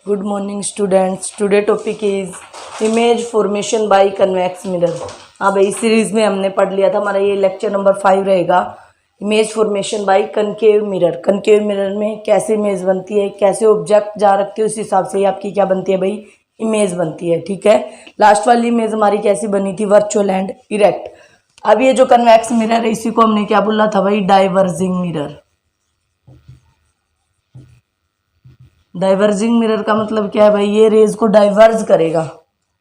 Good morning students. Today topic is image formation by convex mirror. हाँ भाई, इस series में हमने पढ़ लिया था, हमारा ये लेक्चर नंबर 5 रहेगा। Image formation by concave mirror. Concave mirror में कैसे इमेज बनती है, कैसे ऑब्जेक्ट जहाँ रखते हो उस हिसाब से ही आपकी क्या बनती है भाई, इमेज बनती है। ठीक है, लास्ट वाली इमेज हमारी कैसी बनी थी, वर्चुअल एंड इरेक्ट। अब ये जो कन्वेक्स मिरर है इसी को हमने क्या बोला था भाई, डाइवर्जिंग मिरर। डाइवर्जिंग मिरर का मतलब क्या है भाई, ये रेज को डाइवर्ज करेगा।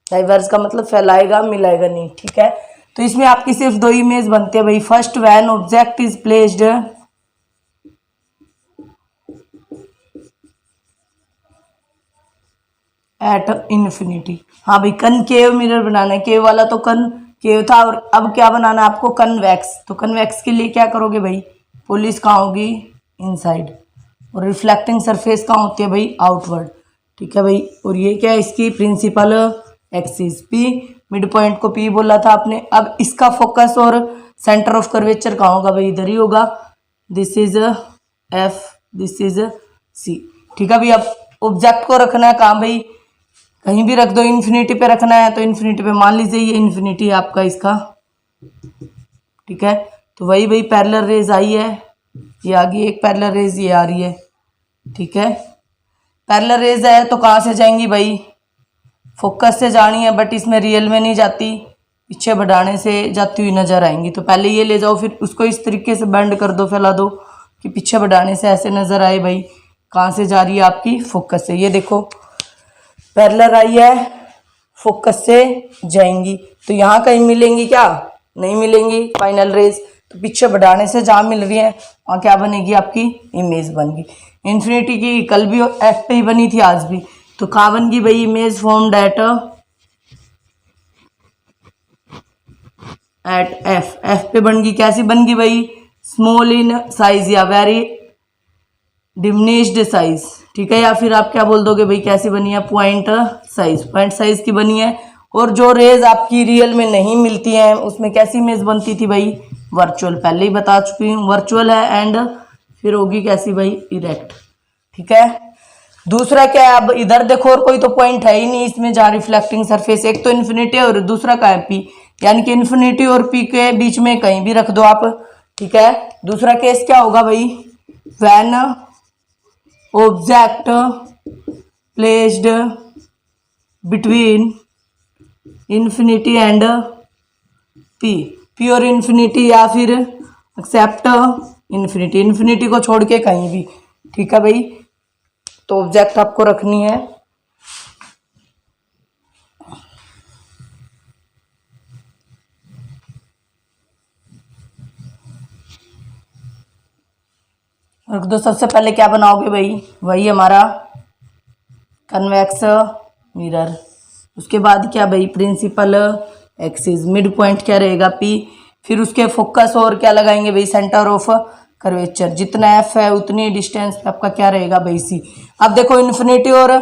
डाइवर्ज का मतलब फैलाएगा, मिलाएगा नहीं। ठीक है, तो इसमें आपकी सिर्फ दो इमेज बनते हैं भाई। First, when object is placed at infinity. हाँ भाई, कनकेव मिरर बनाना है। केव वाला तो कनकेव था, और अब क्या बनाना है आपको, कन्वेक्स। तो कन्वेक्स के लिए क्या करोगे भाई, पुलिस कहाँ होगी, इनसाइड, और रिफ्लेक्टिंग सरफेस कहाँ होती है भाई, आउटवर्ड। ठीक है भाई, और ये क्या है, इसकी principal axis P, mid point को पी बोला था आपने। अब इसका फोकस और सेंटर ऑफ कर्वेचर कहाँ होगा भाई, इधर ही होगा। This is F, this is C. ठीक है भाई, अब ऑब्जेक्ट को रखना है कहाँ भाई, कहीं भी रख दो, इन्फिनिटी पे रखना है तो इन्फिनिटी पे, मान लीजिए ये इन्फिनिटी है आपका इसका। ठीक है, तो वही भाई पैरेलल रेज आई है, ये आ गई एक पैरेलल रेज, ये आ रही है। ठीक है, पैरेलल रेज है तो कहाँ से जाएंगी भाई, फोकस से जानी है, बट इसमें रियल में नहीं जाती, पीछे बढ़ाने से जाती हुई नजर आएंगी। तो पहले ये ले जाओ, फिर उसको इस तरीके से बेंड कर दो, फैला दो कि पीछे बढ़ाने से ऐसे नजर आए भाई। कहाँ से जा रही है आपकी, फोकस से। ये देखो पैरेलल आई है, फोकस से जाएंगी, तो यहाँ कहीं मिलेंगी क्या, नहीं मिलेंगी फाइनल रेज। तो पीछे बढ़ाने से जहाँ मिल रही है वहाँ क्या बनेगी, आपकी इमेज बन गई। इन्फिनिटी की कल भी एफ पे ही बनी थी, आज भी। तो कहाँ बन गई भाई, image formed at F. F पे बन गई, कैसी बन गई भाई, स्मॉल इन साइज या वेरी डिमिनिश्ड साइज। ठीक है, या फिर आप क्या बोल दोगे भाई, कैसी बनी है, पॉइंट साइज, पॉइंट साइज की बनी है। और जो रेज आपकी रियल में नहीं मिलती हैं उसमें कैसी इमेज बनती थी भाई, वर्चुअल। पहले ही बता चुकी हूँ, वर्चुअल है, एंड फिर होगी कैसी भाई, इरेक्ट। ठीक है, दूसरा क्या है, अब इधर देखो, और कोई तो पॉइंट है ही नहीं इसमें जहाँ रिफ्लेक्टिंग सरफेस, एक तो इन्फिनिटी है और दूसरा का है पी, यानी कि इन्फिनिटी और पी के बीच में कहीं भी रख दो आप। ठीक है, दूसरा केस क्या होगा भाई, when object placed between infinity and P, P और इन्फिनिटी, या फिर एक्सेप्ट इन्फिनिटी, इन्फिनिटी को छोड़ के कहीं भी। ठीक है भाई, तो ऑब्जेक्ट आपको रखनी है। रख दो, सबसे पहले क्या बनाओगे भाई, वही हमारा कन्वेक्स मिरर। उसके बाद क्या भाई, प्रिंसिपल एक्सिस, मिड पॉइंट क्या रहेगा पी, फिर उसके फोकस और क्या लगाएंगे भाई, सेंटर ऑफ कर्वेचर। जितना एफ है उतनी डिस्टेंस पे आपका क्या रहेगा भाई, सी। अब देखो, इन्फिनिटी और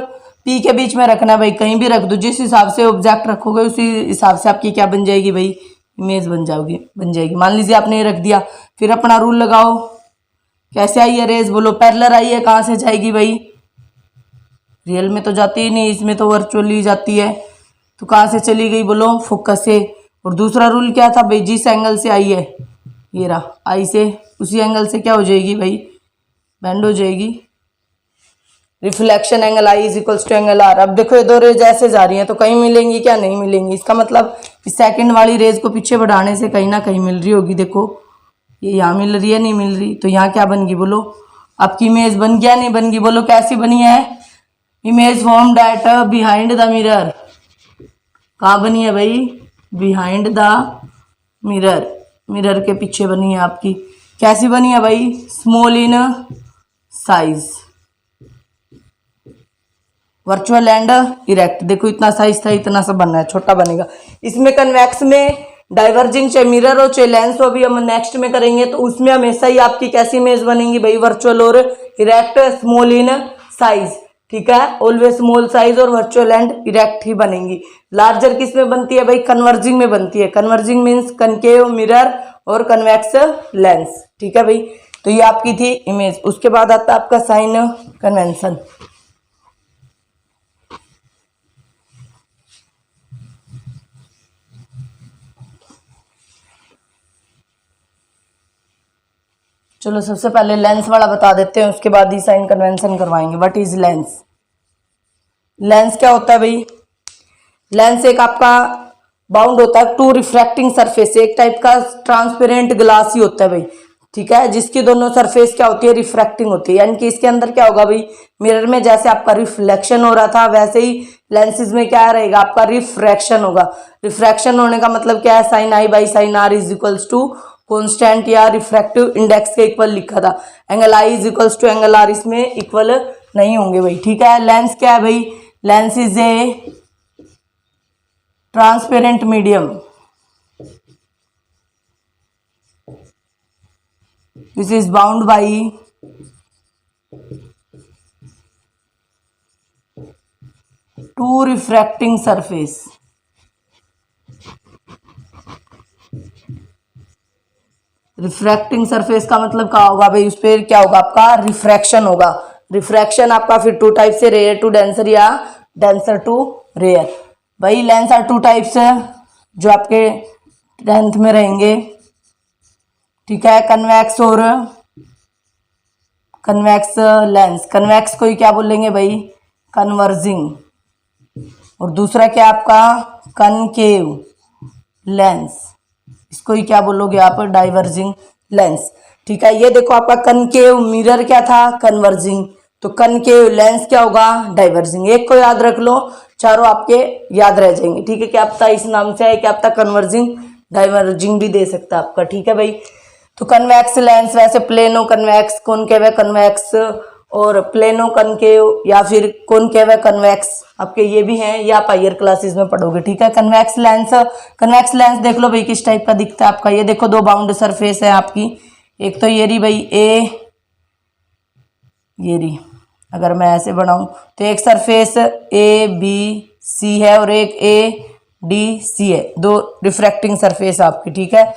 पी के बीच में रखना है भाई, कहीं भी रख दो, जिस हिसाब से ऑब्जेक्ट रखोगे उसी हिसाब से आपकी क्या बन जाएगी भाई, इमेज बन जाएगी। मान लीजिए आपने ये रख दिया, फिर अपना रूल लगाओ, कैसे आई है रेज बोलो, पैरेलल आई है, कहाँ से जाएगी भाई, रियल में तो जाती ही नहीं, इसमें तो वर्चुअली जाती है। तो कहाँ से चली गई बोलो, फोकस से। और दूसरा रूल क्या था भाई, जिस एंगल से आई है, ये रहा आई से, उसी एंगल से क्या हो जाएगी भाई, बेंड हो जाएगी। Reflection angle I is equals to angle R. अब देखो ये दो रेज ऐसे जा रही हैं तो कहीं मिलेंगी क्या, नहीं मिलेंगी। इसका मतलब इस सेकंड वाली रेज को पीछे बढ़ाने से कहीं ना कहीं मिल रही होगी। देखो ये यहाँ मिल रही है, नहीं मिल रही, तो यहाँ क्या बन गई बोलो, आपकी इमेज बन गया, नहीं बन गई बोलो, कैसी बनी है, image formed at behind the mirror. कहाँ बनी है भाई, बिहाइंड द मिरर, मिरर के पीछे बनी है आपकी। कैसी बनी है भाई, small in size, virtual and erect. देखो इतना साइज था, इतना सा बनना है, छोटा बनेगा। इसमें कन्वेक्स में डाइवर्जिंग चाहे मिरर हो चाहे लेंस हो, अभी हम नेक्स्ट में करेंगे, तो उसमें हमेशा ही आपकी कैसी इमेज बनेगी भाई, वर्चुअल और इरेक्ट, स्मॉल इन साइज। ठीक है, ऑलवेज स्मॉल साइज और वर्चुअल एंड इरेक्ट ही बनेंगी। लार्जर किस में बनती है भाई, कन्वर्जिंग में बनती है। कन्वर्जिंग मीन्स कनकेव मिरर और कन्वेक्स लेंस। ठीक है भाई, तो ये आपकी थी इमेज। उसके बाद आता है आपका साइन कन्वेंशन। चलो सबसे पहले लेंस वाला बता देते हैं, उसके बाद ही साइन कन्वेंशन करवाएंगे। What is lens? लेंस क्या होता है भाई? लेंस एक आपका बाउंड होता है टू रिफ्रैक्टिंग सरफेस, एक टाइप का ट्रांसपेरेंट ग्लास ही होता है भाई, ठीक है, जिसकी दोनों सरफेस क्या होती है? रिफ्रैक्टिंग होती है। यानी कि इसके अंदर क्या होगा भाई? मिरर में जैसे आपका रिफ्लेक्शन हो रहा था वैसे ही लेंसेज में क्या रहेगा? आपका रिफ्रैक्शन होगा। रिफ्रैक्शन होने का मतलब क्या है? Sine I by sine R is equals to constant या रिफ्रैक्टिव इंडेक्स के इक्वल लिखा था। Angle I is equals to angle R इसमें इक्वल नहीं होंगे भाई, ठीक है। लेंस क्या है भाई? Lens is a transparent medium which is bound by two refracting surface. Refracting surface का मतलब क्या होगा भाई? उस पर क्या होगा? आपका रिफ्रैक्शन होगा। रिफ्रैक्शन आपका फिर टू टाइप से, रेयर टू डेंसर या डेंसर टू रेयर। भाई लेंस आर टू टाइप्स है जो आपके 10th में रहेंगे, ठीक है। कन्वेक्स और कन्वेक्स लेंस। कन्वेक्स को ही क्या बोलेंगे भाई? कन्वर्जिंग। और दूसरा क्या आपका? कनकेव लेंस, इसको ही क्या बोलोगे आप? डाइवर्जिंग लेंस, ठीक है। ये देखो आपका कनकेव मिरर क्या था? कन्वर्जिंग। तो कनकेव लेंस क्या होगा? डाइवर्जिंग। एक को याद रख लो, चारों आपके याद रह जाएंगे, ठीक है। क्या पता इस नाम से है, क्या पता कन्वर्जिंग डाइवर्जिंग भी दे सकता है आपका, ठीक है भाई। तो कन्वेक्स लेंस वैसे प्लेनो कन्वेक्स, कॉनकेव कन्वेक्स और प्लेनो कनकेव या फिर कॉनकेव कन्वेक्स, आपके ये भी हैं, ये आप हायर क्लासेस में पढ़ोगे, ठीक है। कन्वेक्स लेंस देख लो भाई किस टाइप का दिखता है आपका। ये देखो दो बाउंड सरफेस है आपकी, एक तो ये रही भाई ए, ये रही। अगर मैं ऐसे बनाऊं तो एक सरफेस ए बी सी है और एक ए डी सी है, दो रिफ्रैक्टिंग सरफेस आपकी, ठीक है।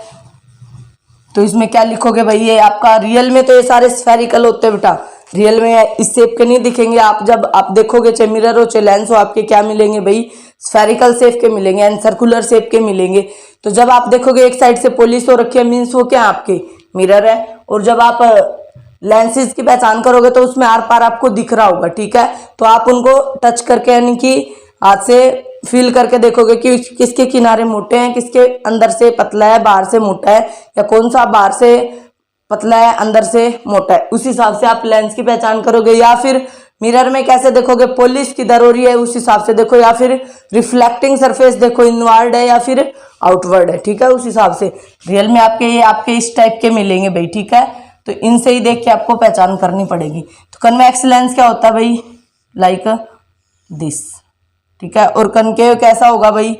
तो इसमें क्या लिखोगे भाई? ये आपका रियल में तो ये सारे स्फेरिकल होते हैं बेटा, रियल में इस शेप के नहीं दिखेंगे। आप जब आप देखोगे चाहे मिरर हो चाहे लेंस हो, आपके क्या मिलेंगे भाई? स्फेरिकल शेप के मिलेंगे एंड सर्कुलर शेप के मिलेंगे। तो जब आप देखोगे एक साइड से पॉलिश हो रखी है, मीन्स वो क्या आपके मिरर है। और जब आप लेंसेज की पहचान करोगे तो उसमें आर पार आपको दिख रहा होगा, ठीक है। तो आप उनको टच करके यानी कि हाथ से फील करके देखोगे कि किसके किनारे मोटे हैं, किसके अंदर से पतला है, बाहर से मोटा है, या कौन सा बाहर से पतला है अंदर से मोटा है। उस हिसाब से आप लेंस की पहचान करोगे। या फिर मिरर में कैसे देखोगे? पॉलिश किधर हो रही है उस हिसाब से देखो, या फिर रिफ्लेक्टिंग सरफेस देखो इनवर्ड है या फिर आउटवर्ड है, ठीक है। उस हिसाब से रियल में आपके इस टाइप के मिलेंगे भाई, ठीक है। तो इनसे ही देख के आपको पहचान करनी पड़ेगी। तो कन्वेक्स लेंस क्या होता है भाई? लाइक दिस, ठीक है। और कनकेव कैसा होगा भाई?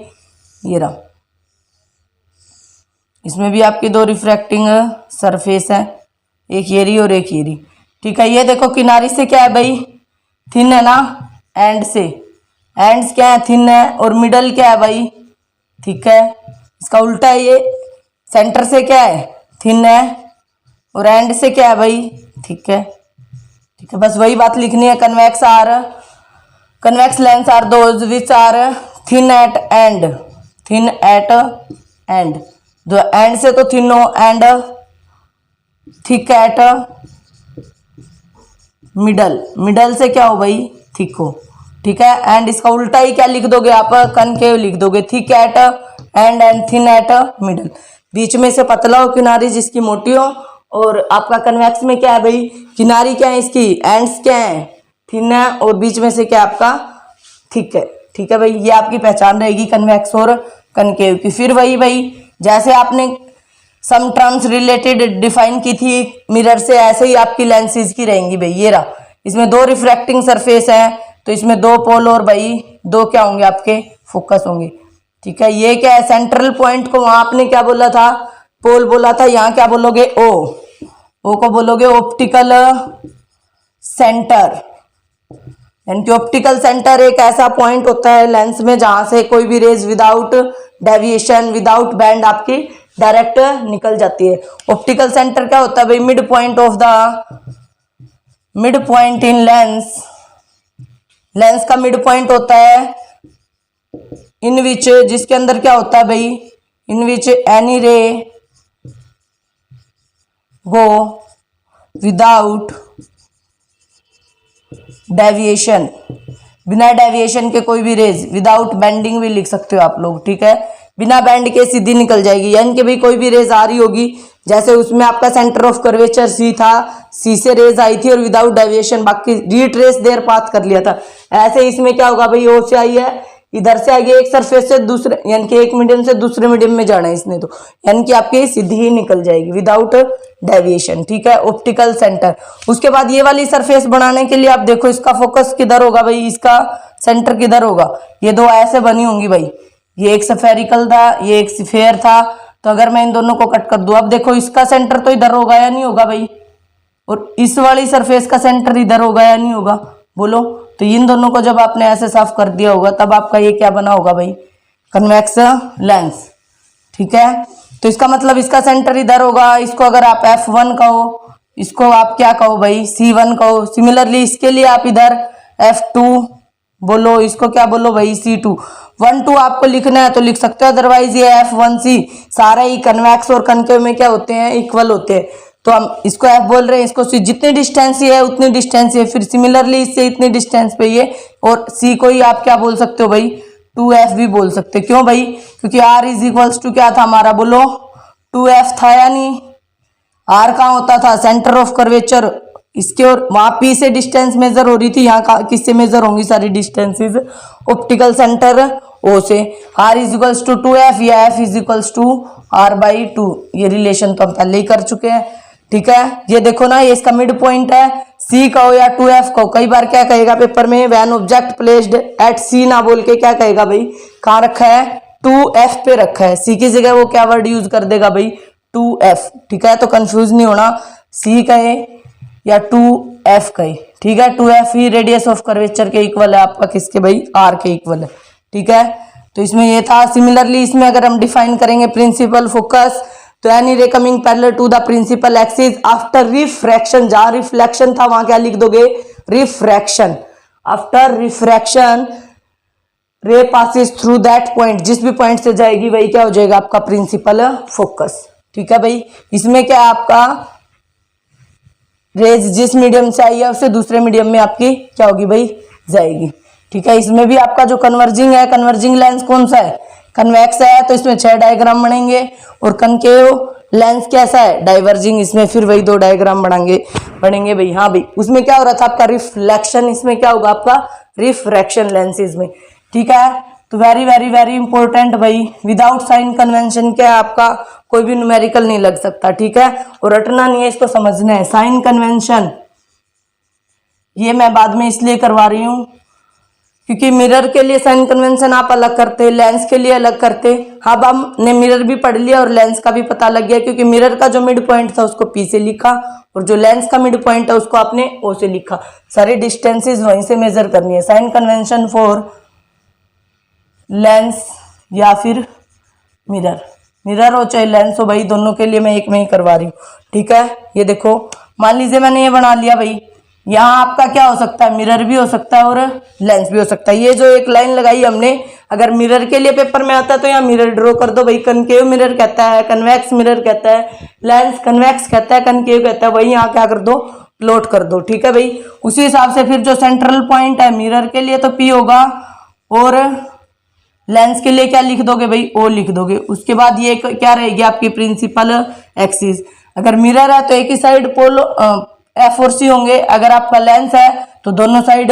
ये रहा, इसमें भी आपकी दो रिफ्रैक्टिंग सरफेस है, एक येरी और एक येरी, ठीक है। ये देखो किनारी से क्या है भाई? थिन है ना, एंड से एंड्स क्या है? थिन है। और मिडल क्या है भाई? ठीक है। इसका उल्टा है, ये सेंटर से क्या है? थिन है। और एंड से क्या है भाई? ठीक है, ठीक है। बस वही बात लिखनी है। Convex lens are those which are thin at end, thin at end, जो एंड से तो थिन हो, and thick at middle, middle से क्या हो भाई? थिक हो, ठीक है। एंड इसका उल्टा ही क्या लिख दोगे आप? कनकेव लिख दोगे। Thick at end thin at middle, बीच में से पतला हो किनारी जिसकी मोटी हो। और आपका कन्वेक्स में क्या है भाई? किनारी क्या है इसकी? एंड्स क्या है? थिन है। और बीच में से क्या आपका? थिक है, ठीक है भाई। ये आपकी पहचान रहेगी कन्वेक्स और कनकेव की। फिर वही भाई जैसे आपने सम टर्म्स रिलेटेड डिफाइन की थी मिरर से, ऐसे ही आपकी लेंसेज की रहेंगी भाई। ये रहा, इसमें दो रिफ्रैक्टिंग सरफेस है तो इसमें दो पोल और भाई दो क्या होंगे आपके? फोकस होंगे, ठीक है। ये क्या है? सेंट्रल पॉइंट को वहां आपने क्या बोला था? पोल बोला था। यहाँ क्या बोलोगे? ओ को बोलोगे ऑप्टिकल सेंटर। यानी कि ऑप्टिकल सेंटर एक ऐसा पॉइंट होता है लेंस में जहां से कोई भी rays without deviation, without bend आपकी डायरेक्ट निकल जाती है। ऑप्टिकल सेंटर क्या होता है भाई? Mid point in lens, lens का मिड पॉइंट होता है इन विच, जिसके अंदर क्या होता है भाई? इन विच एनी रे गो विदाउट डेविएशन, बिना डेविएशन के कोई भी रेज, विदाउट बेंडिंग भी लिख सकते हो आप लोग, ठीक है, बिना बेंड के सीधी निकल जाएगी। यानी कि भाई कोई भी रेज आ रही होगी, जैसे उसमें आपका सेंटर ऑफ कर्वेचर सी था, सी से रेज आई थी और विदाउट डेविएशन बाकी रिट्रेस देयर पाथ कर लिया था। ऐसे इसमें क्या होगा भाई, ओ से आई है, इधर से आगे एक सरफेस से दूसरे, यानी कि एक मीडियम से दूसरे मीडियम में जाना है इसने, तो यानी कि आपकी सीधी ही निकल जाएगी विदाउट डेविएशन, ठीक है। ऑप्टिकल सेंटर, उसके बाद ये वाली सरफेस बनाने के लिए आप देखो इसका फोकस किधर होगा भाई, इसका सेंटर किधर होगा, ये दो ऐसे बनी होंगी भाई, ये एक स्फेरिकल था, ये एक स्फेयर था, तो अगर मैं इन दोनों को कट कर दूं, अब देखो इसका सेंटर तो इधर होगा या नहीं होगा भाई, और इस वाली सरफेस का सेंटर इधर होगा या नहीं होगा, बोलो। तो इन दोनों को जब आपने ऐसे साफ कर दिया होगा तब आपका ये क्या बना होगा भाई, कन्वेक्स लेंस, ठीक है। तो इसका मतलब इसका सेंटर इधर होगा, इसको अगर आप F1 कहो, इसको आप क्या कहो भाई, C1 कहो। सिमिलरली इसके लिए आप इधर F2 बोलो, इसको क्या बोलो भाई, C2। 1 2 आपको लिखना है तो लिख सकते हो, अदरवाइज ये F1C सारे ही कन्वेक्स और कनकेव में क्या होते हैं, इक्वल होते हैं। तो हम इसको F बोल रहे हैं, इसको C, जितनी डिस्टेंस ये है उतनी डिस्टेंस ये, फिर सिमिलरली इससे इतनी डिस्टेंस पे ये, और C को ही आप क्या बोल सकते हो भाई, 2F भी बोल सकते हो। क्यों भाई, क्योंकि R इज इक्वल्स टू क्या था हमारा, बोलो 2F था या नहीं। R कहाँ होता था, सेंटर ऑफ कर्वेचर, इसके और वहां P से डिस्टेंस मेजर हो रही थी, यहाँ किससे मेजर होंगी सारी डिस्टेंसेस, ऑप्टिकल सेंटर O से। R is equals to 2F या F is equals to R/2, ये रिलेशन तो हम पहले ही कर चुके हैं, ठीक है। ये देखो ना, ये इसका मिड पॉइंट है, C कहो या 2F कहो। कई बार क्या कहेगा पेपर में, when object placed at C ना बोल के क्या कहेगा भाई, कहाँ रखा है, 2F पे रखा है, C की जगह वो क्या वर्ड यूज कर देगा भाई, 2F, ठीक है। तो कंफ्यूज नहीं होना, C कहे या 2F कहे, ठीक है। 2F he radius of curvature के इक्वल है आपका, किसके भाई, R के इक्वल है, ठीक है। तो इसमें ये था। सिमिलरली इसमें अगर हम डिफाइन करेंगे प्रिंसिपल फोकस, तो any ray coming parallel to the principal axis after refraction, जहां रिफ्लेक्शन था वहां क्या लिख दोगे, refraction. After refraction ray passes through that point, जिस भी पॉइंट से जाएगी वही क्या हो जाएगा आपका प्रिंसिपल फोकस, ठीक है भाई। इसमें क्या आपका रेज जिस मीडियम से आई है उससे दूसरे मीडियम में आपकी क्या होगी भाई, जाएगी, ठीक है। इसमें भी आपका जो कन्वर्जिंग है, कन्वर्जिंग लेंस कौन सा है, कन्वेक्स है, तो इसमें 6 डायग्राम बनेंगे। और कनकेव लेंस कैसा है, डाइवर्जिंग, इसमें फिर वही 2 डायग्राम बनेंगे भाई। हाँ भाई, उसमें क्या हो रहा था आपका रिफ्लेक्शन, इसमें क्या होगा आपका रिफ्रैक्शन लेंसेज में, ठीक है। तो वेरी वेरी वेरी इंपॉर्टेंट भाई, विदाउट साइन कन्वेंशन क्या है आपका कोई भी न्यूमेरिकल नहीं लग सकता, ठीक है। और रटना नहीं है, इसको समझना है। साइन कन्वेंशन ये मैं बाद में इसलिए करवा रही हूँ क्योंकि मिरर के लिए साइन कन्वेंशन आप अलग करते हैं, लेंस के लिए अलग करते। अब हमने मिरर भी पढ़ लिया और लेंस का भी पता लग गया, क्योंकि मिरर का जो मिड पॉइंट था उसको P से लिखा और जो लेंस का मिड पॉइंट है उसको आपने O से लिखा। सारी डिस्टेंसेस वहीं से मेजर करनी है। साइन कन्वेंशन फॉर लेंस या फिर मिरर, मिरर हो चाहे लेंस हो भाई, दोनों के लिए मैं एक में ही करवा रही हूँ, ठीक है। ये देखो, मान लीजिए मैंने ये बना लिया भाई, यहाँ आपका क्या हो सकता है, मिरर भी हो सकता है और लेंस भी हो सकता है। ये जो एक लाइन लगाई हमने, अगर मिरर के लिए पेपर में आता है तो यहाँ मिरर ड्रॉ कर दो भाई। कनकेव मिरर कहता है, कन्वेक्स मिरर कहता है, लेंस कन्वेक्स कहता है, कनकेव कहता है, वही यहाँ क्या कर दो, प्लॉट कर दो, ठीक है भाई। उसी हिसाब से फिर जो सेंट्रल पॉइंट है मिरर के लिए तो P होगा और लेंस के लिए क्या लिख दोगे भाई, O लिख दोगे। उसके बाद ये क्या रहेगी आपकी प्रिंसिपल एक्सिस। अगर मिरर है तो एक ही साइड पोल F और C होंगे, अगर आपका लेंस है तो दोनों साइड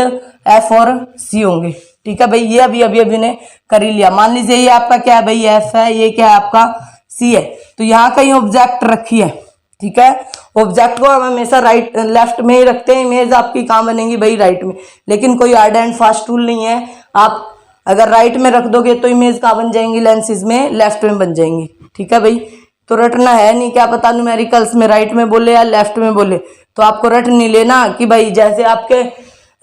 F और C होंगे, ठीक है भाई। ये अभी ने कर ही लिया। मान लीजिए ये आपका क्या है भाई, F है, ये क्या है आपका C है, तो यहाँ कहीं ऑब्जेक्ट रखी है, ठीक है। ऑब्जेक्ट को हम हमेशा राइट लेफ्ट में ही रखते हैं, इमेज आपकी कहाँ बनेगी भाई, राइट में। लेकिन कोई हार्ड एंड फास्ट टूल नहीं है, आप अगर राइट में रख दोगे तो इमेज कहाँ बन जाएंगी, लेंसेज में लेफ्ट में बन जाएंगी, ठीक है भाई। तो रटना है नहीं, क्या पता न्यूमेरिकल्स में राइट में बोले या लेफ्ट में बोले, तो आपको रट नहीं लेना कि भाई जैसे आपके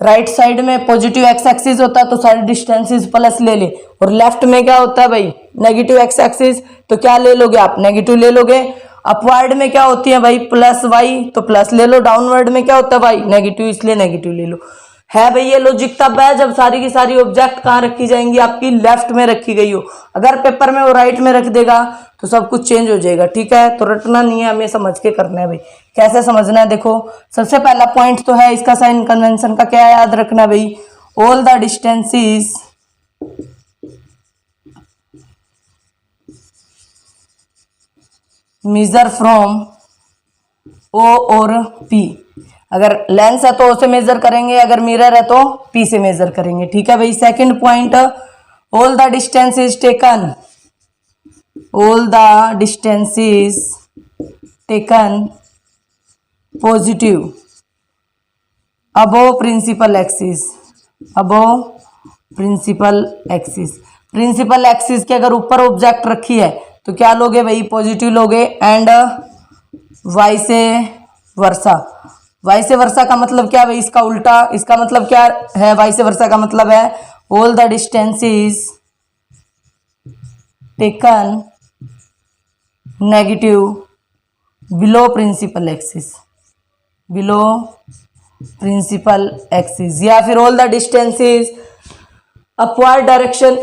राइट साइड में पॉजिटिव एक्स एक्सिस होता है तो सारी डिस्टेंसेस प्लस ले ले, और लेफ्ट में क्या होता है भाई, नेगेटिव एक्स एक्सिस, तो क्या ले लोगे आप, नेगेटिव ले लोगे। अपवर्ड में क्या होती है भाई, प्लस वाई, तो प्लस ले लो। डाउनवर्ड में क्या होता है भाई, नेगेटिव, इसलिए नेगेटिव ले लो। है भाई। ये लॉजिक तब है जब सारी की सारी ऑब्जेक्ट कहाँ रखी जाएंगी, आपकी लेफ्ट में रखी गई हो। अगर पेपर में वो राइट में रख देगा तो सब कुछ चेंज हो जाएगा, ठीक है। तो रटना नहीं है, हमें समझ के करना है भाई। कैसे समझना है, देखो सबसे पहला पॉइंट तो है इसका साइन कन्वेंशन का, क्या याद रखना भाई, all the distances measure from O और पी। अगर लेंस है तो ओ से मेजर करेंगे, अगर मिरर है तो पी से मेजर करेंगे, ठीक है भाई। Second point, all the distances taken, all the distances taken positive above principal axis, above principal axis. प्रिंसिपल एक्सिस के अगर ऊपर ऑब्जेक्ट रखी है तो क्या लोगे भाई, पॉजिटिव लोगे। एंड वाइसे वर्सा, वाइसे वर्सा का मतलब क्या भाई, इसका उल्टा। इसका मतलब क्या है, वाइसे वर्सा का मतलब है all the distances taken negative below principal axis, below principal axis, या फिर all the distances upward direction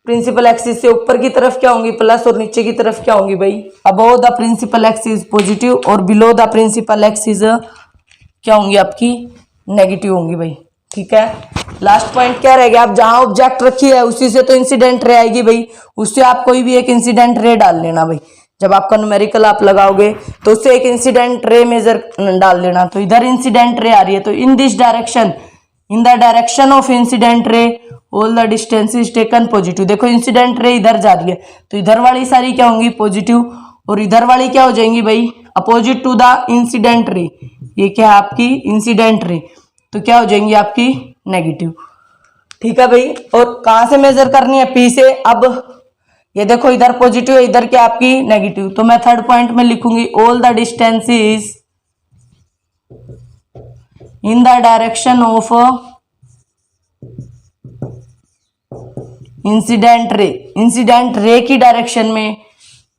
principal axis से ऊपर की तरफ क्या होंगी, प्लस, और नीचे की तरफ क्या होंगी भाई, above the principal axis positive, और बिलो द प्रिंसिपल एक्सिस क्या होंगी आपकी, नेगेटिव होंगी भाई, ठीक है। लास्ट पॉइंट क्या रह गया, आप जहां ऑब्जेक्ट रखी है उसी से तो इंसिडेंट रे आएगी भाई, उससे आप कोई भी एक इंसिडेंट रे डाल लेना भाई। जब आपका न्यूमेरिकल आप लगाओगे तो उससे एक इंसिडेंट रे मेजर डाल लेना। तो इधर इंसिडेंट रे आ रही है तो in this direction, in the direction of incident रे all the distances taken positive. देखो इंसिडेंट रे इधर जा रही है तो इधर वाली सारी क्या होंगी, पॉजिटिव, और इधर वाली क्या हो जाएंगी भाई, opposite to the incident ray. ये क्या है आपकी इंसिडेंट रे, तो क्या हो जाएंगी आपकी नेगेटिव, ठीक है भाई। और कहां से मेजर करनी है, पी से। अब ये देखो इधर पॉजिटिव है, इधर क्या आपकी नेगेटिव, तो मैं थर्ड पॉइंट में लिखूंगी all the distances in the direction of incident ray, incident ray की डायरेक्शन में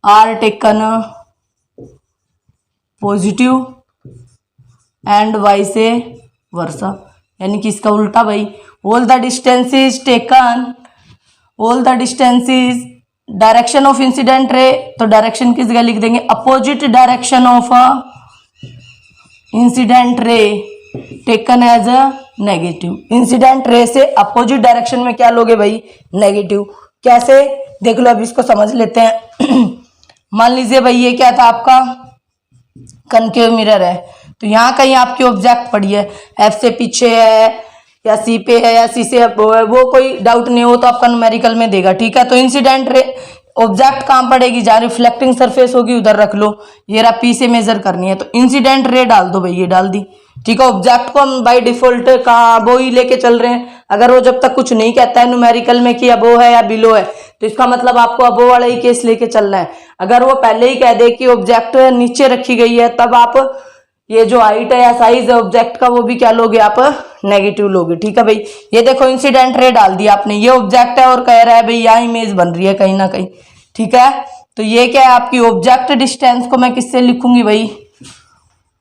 are taken positive and vice versa, यानी कि इसका उल्टा भाई। All the distances taken, all the distances direction of incident ray, तो डायरेक्शन किस जगह लिख देंगे, opposite direction of incident ray taken as a negative. Incident ray से अपोजिट डायरेक्शन में क्या लोगे भाई, नेगेटिव। कैसे, देख लो, अब इसको समझ लेते हैं। मान लीजिए भाई ये क्या था आपका कनकेव मिरर है, तो यहाँ कहीं आपकी ऑब्जेक्ट पड़ी है, एफ से पीछे है या सी पे है या सी से वो कोई डाउट नहीं हो तो आपका न्यूमेरिकल में देगा, ठीक है। तो इंसिडेंट रे ऑब्जेक्ट कहाँ पड़ेगी, जहाँ रिफ्लेक्टिंग सरफेस होगी उधर रख लो। ये रहा पी से मेजर करनी है तो इंसिडेंट रे डाल दो भाई, ये डाल दी, ठीक है। ऑब्जेक्ट को हम बाय डिफॉल्ट कहाँ अबो ही लेके चल रहे हैं। अगर वो जब तक कुछ नहीं कहता है न्यूमेरिकल में कि अबो है या बिलो है, तो इसका मतलब आपको अबो वाला ही केस लेके चलना है। अगर वो पहले ही कह दे कि ऑब्जेक्ट नीचे रखी गई है, तब आप ये जो हाइट है या साइज है ऑब्जेक्ट का वो भी क्या लोगे, आप नेगेटिव लोगे, ठीक है भाई। ये देखो इंसिडेंट रे डाल दिया आपने, ये ऑब्जेक्ट है और कह रहा है भाई यहाँ इमेज बन रही है कहीं ना कहीं, ठीक है। तो ये क्या है आपकी ऑब्जेक्ट डिस्टेंस को मैं किससे लिखूंगी भाई,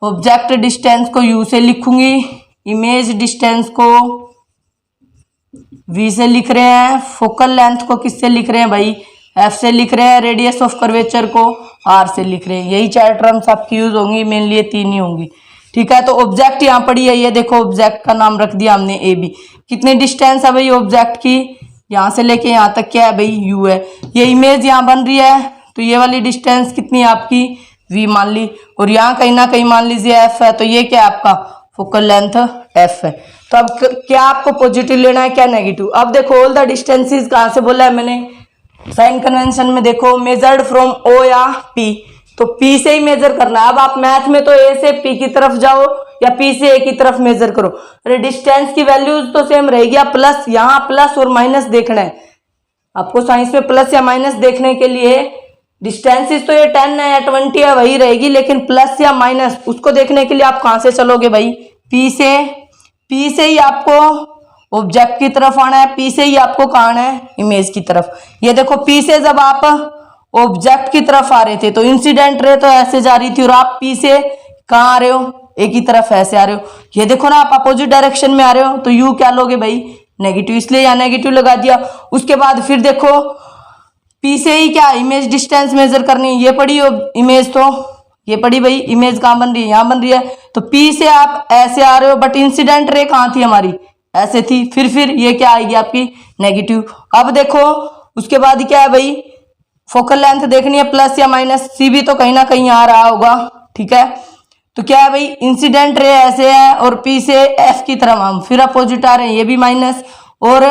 ऑब्जेक्ट डिस्टेंस को यू से लिखूंगी, इमेज डिस्टेंस को वी से लिख रहे हैं, फोकल लेंथ को किससे लिख रहे हैं भाई, एफ से लिख रहे हैं, रेडियस ऑफ कर्वेचर को आर से लिख रहे हैं। यही चार टर्म्स आपकी यूज होंगी, मेनली ये तीन ही होंगी, ठीक है। तो ऑब्जेक्ट यहाँ पड़ी है, ये देखो ऑब्जेक्ट का नाम रख दिया हमने ए बी। कितनी डिस्टेंस है भाई ऑब्जेक्ट की, यहाँ से लेके यहाँ तक क्या है भाई, यू है। ये इमेज यहाँ बन रही है तो ये वाली डिस्टेंस कितनी है आपकी, वी मान ली, और यहाँ कहीं ना कहीं मान लीजिए एफ है, तो ये क्या है आपका फोकल लेंथ एफ है। तो अब क्या आपको पॉजिटिव लेना है क्या नेगेटिव। अब देखो ऑल द डिस्टेंसेस कहाँ से बोला है मैंने, साइन कन्वेंशन में देखो मेजर्ड फ्रॉम ओ या पी, तो पी से ही मेजर करना है। अब आप मैथ में तो ए से पी की तरफ जाओ या पी से ए की तरफ मेजर करो, अरे डिस्टेंस की वैल्यूज तो सेम रहेगी। आप प्लस, यहाँ प्लस और माइनस देखना है आपको साइंस में, प्लस या माइनस देखने के लिए डिस्टेंसेस तो ये 10 है या 20 है वही रहेगी, लेकिन प्लस या माइनस उसको देखने के लिए आप कहां से चलोगे भाई, पी से। पी से ही आपको ऑब्जेक्ट की तरफ आना है, पी से ही आपको कहाँ आना है, इमेज की तरफ। ये देखो पी से जब आप ऑब्जेक्ट की तरफ आ रहे थे तो इंसिडेंट रे तो ऐसे जा रही थी, और आप पी से कहाँ आ रहे हो, एक ही तरफ ऐसे आ रहे हो। ये देखो ना, आप अपोजिट डायरेक्शन में आ रहे हो तो यू क्या लोगे भाई, नेगेटिव, इसलिए यहाँ नेगेटिव लगा दिया। उसके बाद फिर देखो पी से ही क्या इमेज डिस्टेंस मेजर करनी है, ये पड़ी हो इमेज, तो ये पड़ी भाई इमेज कहाँ बन रही है, यहाँ बन रही है। तो पी से आप ऐसे आ रहे हो, बट इंसिडेंट रे कहाँ थी हमारी, ऐसे थी। फिर ये क्या आएगी आपकी, नेगेटिव। अब देखो उसके बाद क्या है भाई, फोकल लेंथ देखनी है प्लस या माइनस, सी भी तो कहीं ना कहीं आ रहा होगा, ठीक है। तो क्या है भाई, इंसिडेंट रे ऐसे है और पी से एफ की तरफ हम फिर अपोजिट आ रहे हैं, ये भी माइनस, और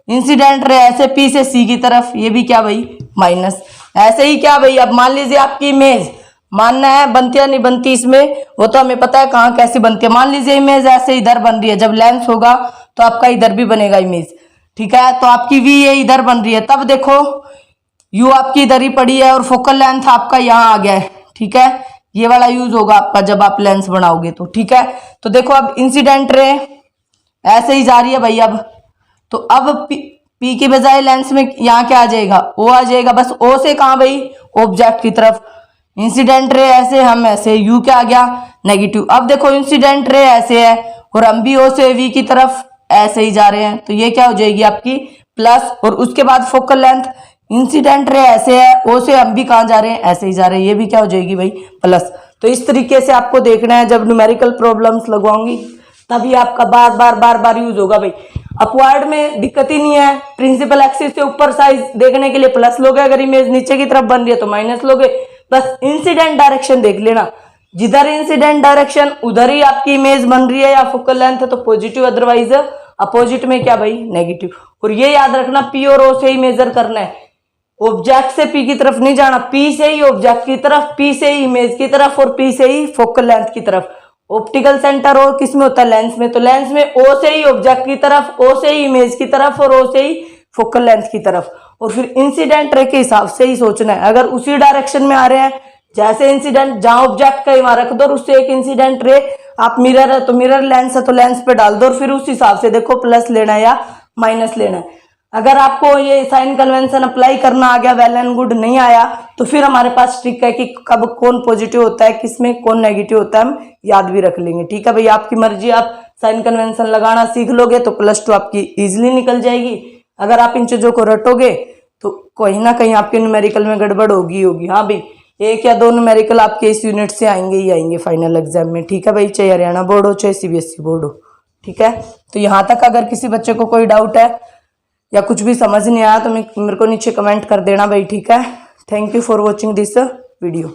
इंसिडेंट रे ऐसे पी से सी की तरफ, ये भी क्या भाई, माइनस। ऐसे ही क्या भाई, अब मान लीजिए आपकी इमेज मानना है बनती है नहीं बनती, इसमें वो तो हमें पता है कहाँ कैसे बनती है। मान लीजिए इमेज ऐसे इधर बन रही है, जब लेंस होगा तो आपका इधर भी बनेगा इमेज, ठीक है। तो आपकी वी ये इधर बन रही है, तब देखो यू आपकी इधर ही पड़ी है और फोकल लेंथ आपका यहाँ आ गया है, ठीक है। ये वाला यूज होगा आपका जब आप लेंस बनाओगे तो, ठीक है। तो देखो अब इंसिडेंट रे ऐसे ही जा रही है भाई। अब तो अब पी की बजाय लेंस में यहाँ क्या आ जाएगा, ओ आ जाएगा, बस ओ से कहाँ भाई, ऑब्जेक्ट की तरफ। इंसिडेंट रे ऐसे, हम ऐसे, यू क्या आ गया, नेगेटिव। अब देखो इंसिडेंट रे ऐसे है और हम भी ओ से वी की तरफ ऐसे ही जा रहे हैं, तो ये क्या हो जाएगी आपकी प्लस। और उसके बाद फोकल लेंथ, इंसिडेंट रे ऐसे है, ओ से हम भी कहाँ जा रहे हैं, ऐसे ही जा रहे हैं, ये भी क्या हो जाएगी भाई, प्लस। तो इस तरीके से आपको देखना है, जब न्यूमेरिकल प्रॉब्लम्स लगवाऊंगी तभी आपका बार बार यूज होगा भाई। अपवर्ड में दिक्कत ही नहीं है, प्रिंसिपल एक्सिस से ऊपर साइज देखने के लिए प्लस लोगे, अगर इमेज नीचे की तरफ बन रही है तो माइनस लोगे। बस इंसिडेंट डायरेक्शन देख लेना, जिधर इंसिडेंट डायरेक्शन उधर ही आपकी इमेज बन रही है या फोकल लेंथ है तो पॉजिटिव, अदरवाइज अपोजिट में क्या भाई, नेगेटिव। और ये याद रखना पी और ओ से ही मेजर करना है, ऑब्जेक्ट से पी की तरफ नहीं जाना, पी से ही ऑब्जेक्ट की तरफ, पी से ही इमेज की तरफ और पी से ही फोकल लेंथ की तरफ। ऑप्टिकल सेंटर और किस में होता है, लेंस में, तो लेंस में ओ से ही ऑब्जेक्ट की तरफ, ओ से ही इमेज की तरफ और ओ से ही फोकल लेंथ की तरफ। और फिर इंसिडेंट रे के हिसाब से ही सोचना है, अगर उसी डायरेक्शन में आ रहे हैं, जैसे इंसिडेंट जहां ऑब्जेक्ट का वहां रख दो और उससे एक इंसिडेंट रे, आप मिरर है तो मिरर, लेंस है तो लेंस पे डाल दो और फिर उस हिसाब से देखो प्लस लेना है या माइनस लेना है। अगर आपको ये साइन कन्वेंशन अप्लाई करना आ गया, वेल एंड गुड, नहीं आया तो फिर हमारे पास ट्रिक है कि कब कौन पॉजिटिव होता है, किसमें कौन नेगेटिव होता है, हम याद भी रख लेंगे, ठीक है भाई। आपकी मर्जी, आप साइन कन्वेंशन लगाना सीख लोगे तो +2 आपकी इजिली निकल जाएगी। अगर आप इन चीजों को रटोगे तो कहीं ना कहीं आपके न्यूमेरिकल में गड़बड़ होगी। हाँ भाई, 1 या 2 न्यूमेरिकल आपके इस यूनिट से आएंगे ही आएंगे फाइनल एग्जाम में, ठीक है भाई, चाहे हरियाणा बोर्ड हो चाहे CBSE बोर्ड हो, ठीक है। तो यहाँ तक अगर किसी बच्चे को कोई डाउट है या कुछ भी समझ नहीं आया तो मेरे को नीचे कमेंट कर देना भाई, ठीक है। Thank you for watching this video.